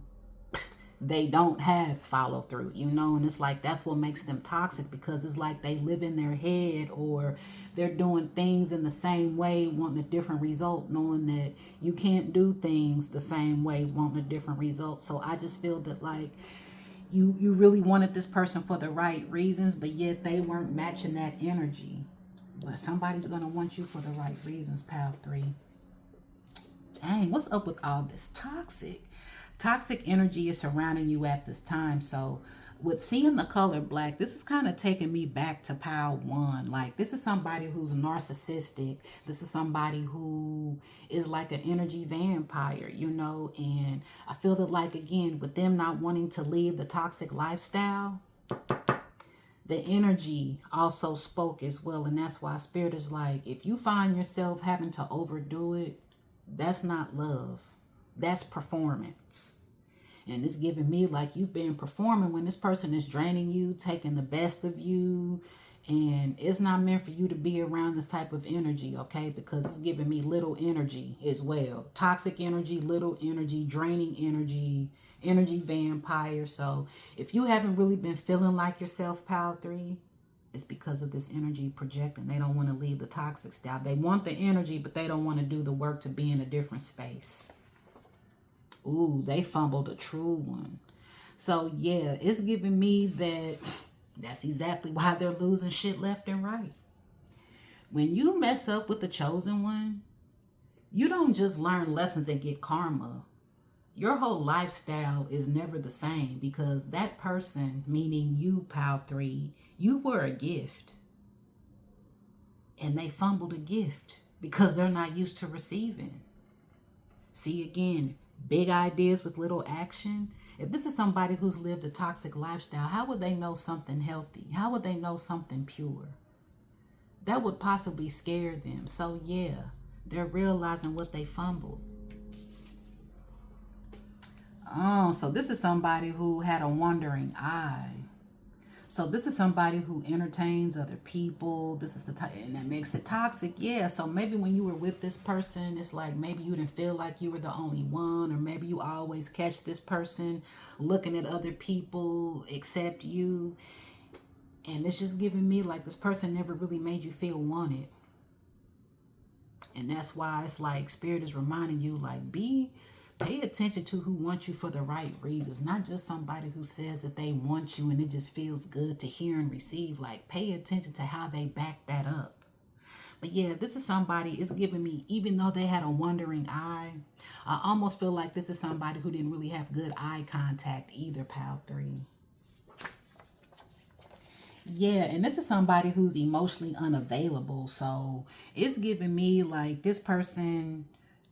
they don't have follow through, and it's like that's what makes them toxic, because it's like they live in their head, or they're doing things in the same way, wanting a different result, knowing that you can't do things the same way, wanting a different result. So I just feel that like you really wanted this person for the right reasons, but yet they weren't matching that energy. But somebody's going to want you for the right reasons, pal 3. Dang, what's up with all this toxic energy is surrounding you at this time? So with seeing the color black, this is kind of taking me back to pile 1. Like this is somebody who's narcissistic. This is somebody who is like an energy vampire, and I feel that like, again, with them not wanting to leave the toxic lifestyle, the energy also spoke as well. And that's why Spirit is like, if you find yourself having to overdo it, that's not love. That's performance. And it's giving me like you've been performing when this person is draining you, taking the best of you. And it's not meant for you to be around this type of energy, okay? Because it's giving me little energy as well. Toxic energy, little energy, draining energy, energy vampire. So if you haven't really been feeling like yourself, pal 3, it's because of this energy projecting. They don't want to leave the toxic style. They want the energy, but they don't want to do the work to be in a different space. Ooh, they fumbled a true one. So yeah, it's giving me that that's exactly why they're losing shit left and right. When you mess up with the chosen one, you don't just learn lessons and get karma. Your whole lifestyle is never the same, because that person, meaning you, pal 3, you were a gift. And they fumbled a gift because they're not used to receiving. See, again, big ideas with little action. If this is somebody who's lived a toxic lifestyle, how would they know something healthy? How would they know something pure? That would possibly scare them. So yeah, they're realizing what they fumbled. Oh, so this is somebody who had a wandering eye. So this is somebody who entertains other people. This is the type, and that makes it toxic. Yeah, so maybe when you were with this person, it's like maybe you didn't feel like you were the only one, or maybe you always catch this person looking at other people except you. And it's just giving me like this person never really made you feel wanted. And that's why it's like Spirit is reminding you, like, pay attention to who wants you for the right reasons, not just somebody who says that they want you and it just feels good to hear and receive. Like, pay attention to how they back that up. But yeah, this is somebody, it's giving me, even though they had a wandering eye, I almost feel like this is somebody who didn't really have good eye contact either, pal 3. Yeah, and this is somebody who's emotionally unavailable. So it's giving me like this person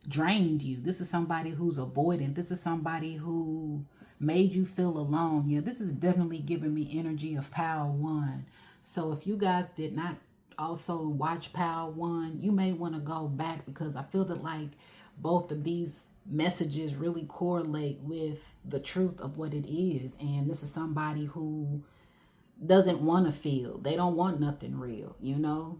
drained you. This is somebody who's avoidant. This is somebody who made you feel alone. Yeah, this is definitely giving me energy of pile 1. So if you guys did not Also, watch pile 1. You may want to go back because I feel that like both of these messages really correlate with the truth of what it is. And this is somebody who doesn't want to feel. They don't want nothing real, you know?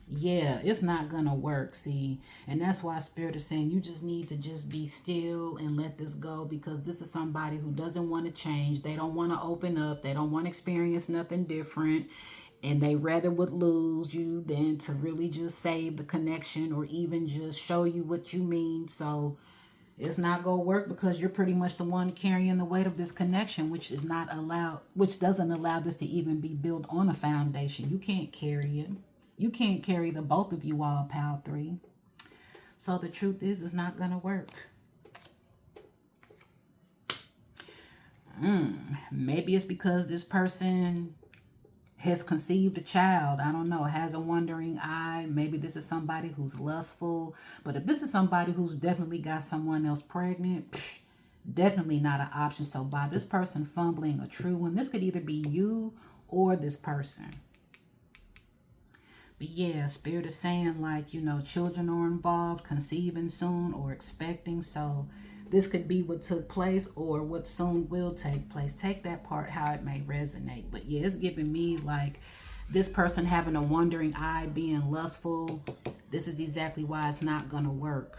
Yeah, it's not gonna work, see. And that's why Spirit is saying you just need to just be still and let this go, because this is somebody who doesn't want to change. They don't want to open up. They don't want to experience nothing different. And they rather would lose you than to really just save the connection or even just show you what you mean. So it's not going to work because you're pretty much the one carrying the weight of this connection, which is not allowed, which doesn't allow this to even be built on a foundation. You can't carry it. You can't carry the both of you all, pile 3. So the truth is, it's not going to work. Maybe it's because this person has conceived a child. I don't know. Has a wandering eye. Maybe this is somebody who's lustful. But if this is somebody who's definitely got someone else pregnant, definitely not an option. So by this person fumbling a true one, this could either be you or this person. But yeah, Spirit is saying like, you know, children are involved, conceiving soon or expecting. So this could be what took place or what soon will take place. Take that part how it may resonate. But yeah, it's giving me like this person having a wandering eye, being lustful. This is exactly why it's not going to work.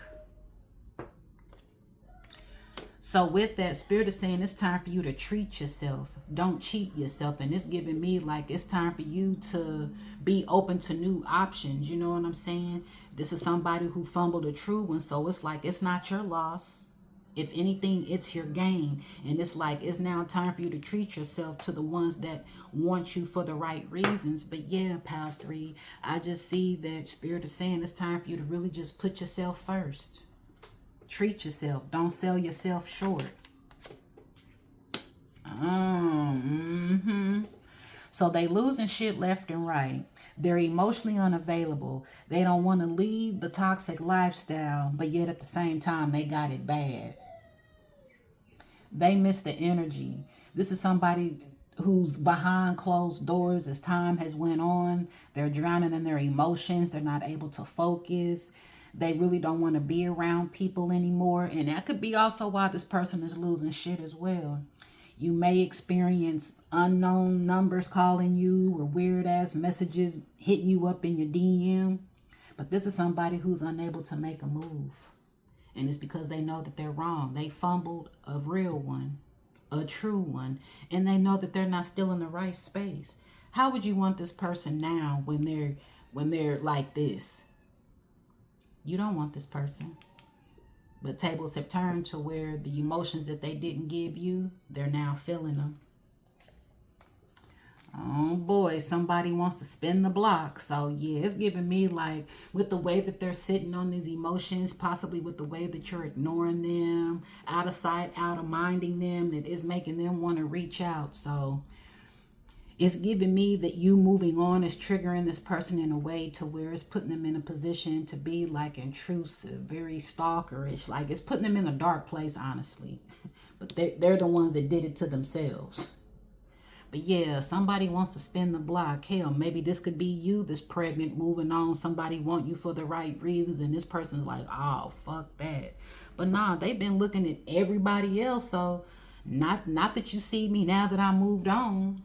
So with that, Spirit is saying it's time for you to treat yourself. Don't cheat yourself. And it's giving me like it's time for you to be open to new options. You know what I'm saying? This is somebody who fumbled a true one. So it's like it's not your loss. If anything, it's your gain. And it's like it's now time for you to treat yourself to the ones that want you for the right reasons. But yeah, pile 3, I just see that Spirit is saying it's time for you to really just put yourself first. Treat yourself. Don't sell yourself short. So they losing shit left and right. They're emotionally unavailable. They don't want to leave the toxic lifestyle, but yet at the same time, they got it bad. They miss the energy. This is somebody who's behind closed doors as time has went on. They're drowning in their emotions. They're not able to focus. They really don't want to be around people anymore. And that could be also why this person is losing shit as well. You may experience unknown numbers calling you or weird ass messages hitting you up in your DM. But this is somebody who's unable to make a move. And it's because they know that they're wrong. They fumbled a real one, a true one. And they know that they're not still in the right space. How would you want this person now when they're like this? You don't want this person. But tables have turned to where the emotions that they didn't give you, they're now feeling them. Oh boy, somebody wants to spin the block. So yeah, it's giving me like with the way that they're sitting on these emotions, possibly with the way that you're ignoring them, out of sight, out of minding them, that is making them want to reach out. So it's giving me that you moving on is triggering this person in a way to where it's putting them in a position to be like intrusive, very stalkerish. Like it's putting them in a dark place, honestly. But they're the ones that did it to themselves. But yeah, somebody wants to spin the block. Hell, maybe this could be you that's pregnant, moving on. Somebody want you for the right reasons. And this person's like, oh, fuck that. But nah, they've been looking at everybody else. So not that you see me now that I moved on.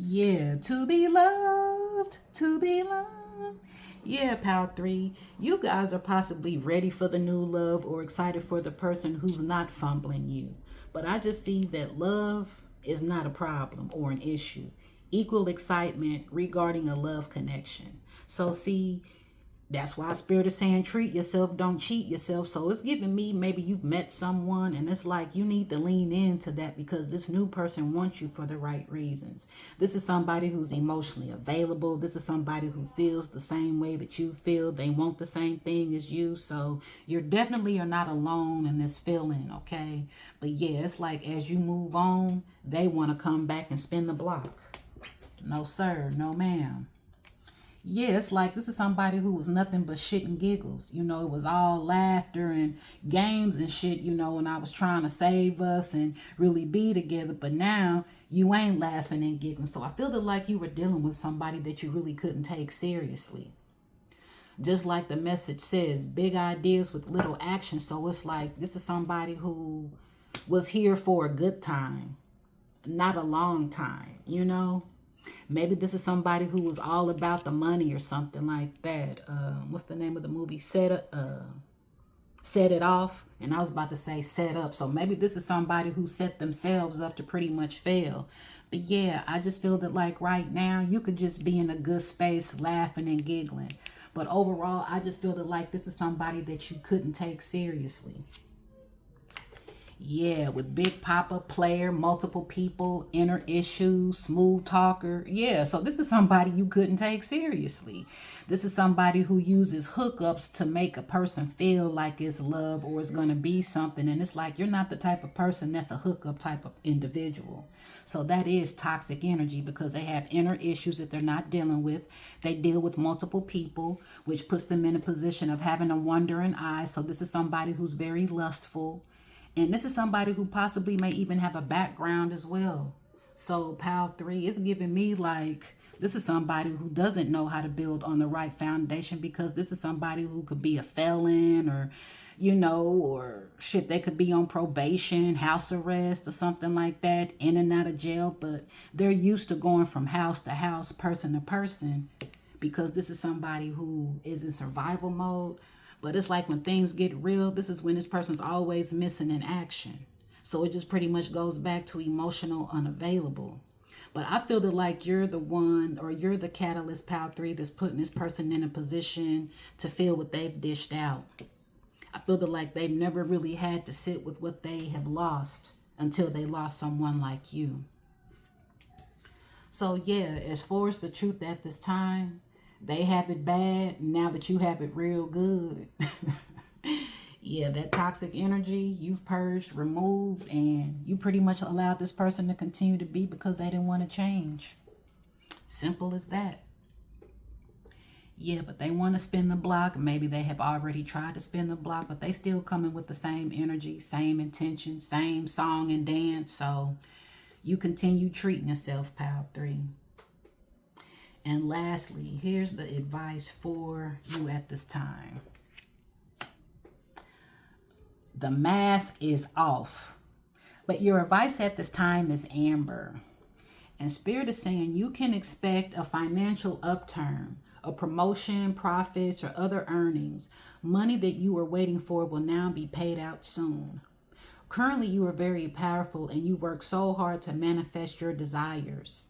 Yeah, to be loved, to be loved. Yeah, pile 3, you guys are possibly ready for the new love or excited for the person who's not fumbling you. But I just see that love is not a problem or an issue. Equal excitement regarding a love connection. So see, that's why Spirit is saying treat yourself, don't cheat yourself. So it's giving me maybe you've met someone and it's like you need to lean into that because this new person wants you for the right reasons. This is somebody who's emotionally available. This is somebody who feels the same way that you feel. They want the same thing as you. So you're definitely are not alone in this feeling, okay? But yeah, it's like as you move on, they want to come back and spin the block. No, sir. No, ma'am. Yeah, it's like this is somebody who was nothing but shit and giggles. You know, it was all laughter and games and shit, you know, when I was trying to save us and really be together. But now you ain't laughing and giggling. So I feel that like you were dealing with somebody that you really couldn't take seriously. Just like the message says, big ideas with little action. So it's like this is somebody who was here for a good time, not a long time, you know? Maybe this is somebody who was all about the money or something like that. What's the name of the movie? Set It Off. And I was about to say Set Up. So maybe this is somebody who set themselves up to pretty much fail. But yeah, I just feel that like right now you could just be in a good space laughing and giggling. But overall, I just feel that like this is somebody that you couldn't take seriously. Yeah, with big pop-up player, multiple people, inner issues, smooth talker. Yeah, so this is somebody you couldn't take seriously. This is somebody who uses hookups to make a person feel like it's love or it's going to be something. And it's like you're not the type of person that's a hookup type of individual. So that is toxic energy because they have inner issues that they're not dealing with. They deal with multiple people, which puts them in a position of having a wandering eye. So this is somebody who's very lustful. And this is somebody who possibly may even have a background as well. So pile 3 is giving me like, this is somebody who doesn't know how to build on the right foundation because this is somebody who could be a felon or, you know, or shit, they could be on probation, house arrest or something like that, in and out of jail. But they're used to going from house to house, person to person, because this is somebody who is in survival mode. But it's like when things get real, this is when this person's always missing in action. So it just pretty much goes back to emotional unavailable. But I feel that like you're the one or you're the catalyst, pile 3, that's putting this person in a position to feel what they've dished out. I feel that like they've never really had to sit with what they have lost until they lost someone like you. So yeah, as far as the truth at this time, they have it bad now that you have it real good. Yeah, that toxic energy you've purged, removed, and you pretty much allowed this person to continue to be because they didn't want to change. Simple as that. Yeah, but they want to spin the block. Maybe they have already tried to spin the block, but they still coming with the same energy, same intention, same song and dance. So you continue treating yourself, pile 3. And lastly, here's the advice for you at this time. The mask is off. But your advice at this time is amber. And Spirit is saying you can expect a financial upturn, a promotion, profits, or other earnings. Money that you were waiting for will now be paid out soon. Currently, you are very powerful and you work so hard to manifest your desires.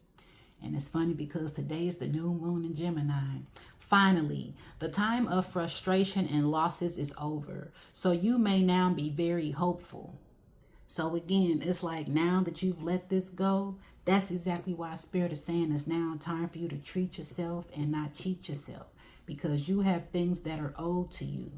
And it's funny because today is the new moon in Gemini. Finally, the time of frustration and losses is over. So you may now be very hopeful. So again, it's like now that you've let this go, that's exactly why Spirit is saying it's now time for you to treat yourself and not cheat yourself. Because you have things that are owed to you.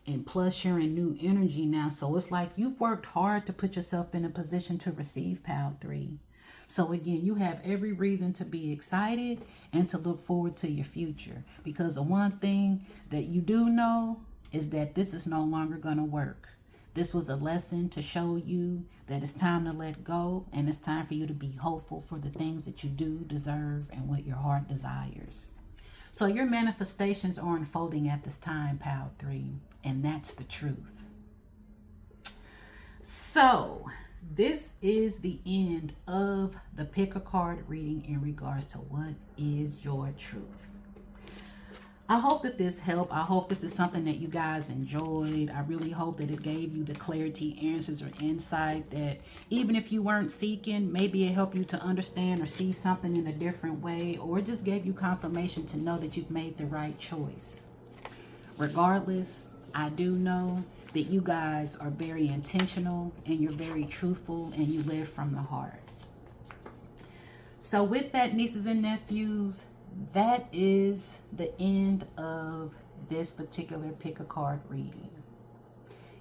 And plus you're in new energy now. So it's like you've worked hard to put yourself in a position to receive pile 3. So again, you have every reason to be excited and to look forward to your future. Because the one thing that you do know is that this is no longer going to work. This was a lesson to show you that it's time to let go. And it's time for you to be hopeful for the things that you do deserve and what your heart desires. So your manifestations are unfolding at this time, pile 3. And that's the truth. So this is the end of the pick a card reading in regards to what is your truth. I hope that this helped. I hope this is something that you guys enjoyed. I really hope that it gave you the clarity, answers, or insight that even if you weren't seeking, maybe it helped you to understand or see something in a different way, or it just gave you confirmation to know that you've made the right choice. Regardless, I do know that you guys are very intentional and you're very truthful and you live from the heart. So with that, nieces and nephews, that is the end of this particular pick a card reading.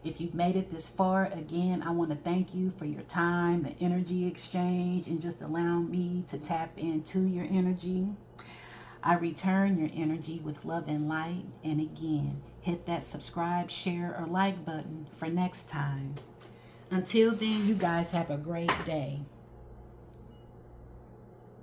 If you've made it this far, again, I want to thank you for your time, the energy exchange, and just allowing me to tap into your energy. I return your energy with love and light. And again, hit that subscribe, share, or like button for next time. Until then, you guys have a great day.